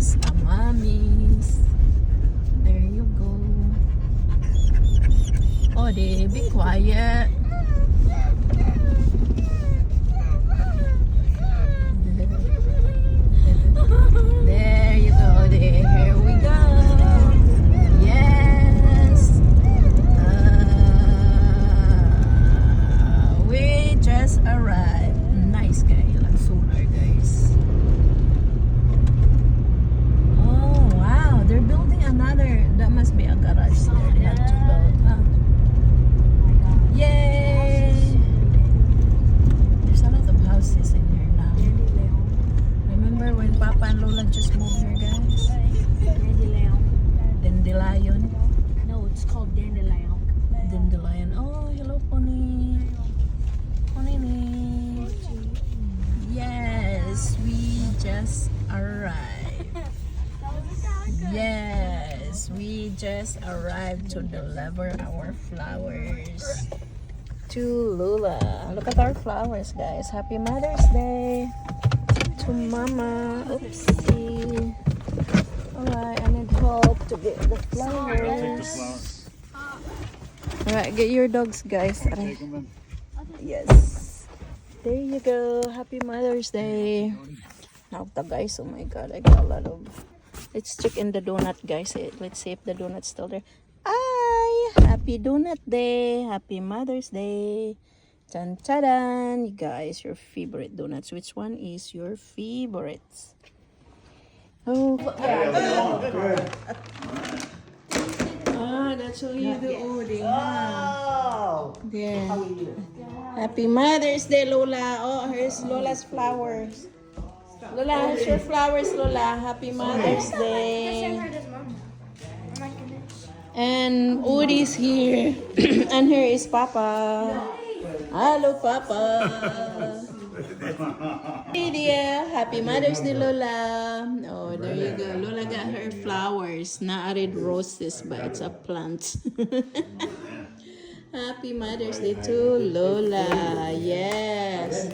mommies, the mommies. There you go. Oh, they be quiet. There you go. There, here we go. Yes. We just arrived. Nice guy. Lang solar, guys. Oh, wow. They're building another. That must be a garage there. They have to build, huh? Yay! There's a lot of houses in here now. Remember when Papa and Lola just moved here, guys? Dandelion. No, it's called dandelion. Dandelion. Oh, hello, Pony. Pony. Yes, we just arrived. Yes, we just arrived to deliver our flowers to Lula. Look at our flowers, guys. Happy Mother's Day to Mama. Oopsie. Alright, I need help to get the flowers. Alright, get your dogs, guys. Yes. There you go. Happy Mother's Day. Now, guys, oh my god, I got a lot of. Let's check in the donut, guys. Let's see if the donut's still there. Hi! Happy Donut Day! Happy Mother's Day! Chan chadan! You guys, your favorite donuts. Which one is your favorite? Oh, that's all you do. Oh! There. Happy Mother's Day, Lola. Oh, here's Lola's flowers. Lola, here's your flowers, Lola. Happy Mother's Day. And Udi's here. And here is Papa. Hello, Papa. Hey dear. Happy Mother's Day, Lola. Oh, there you go. Lola got her flowers. Not red roses, but it's a plant. Happy Mother's Day to Lola. Yes.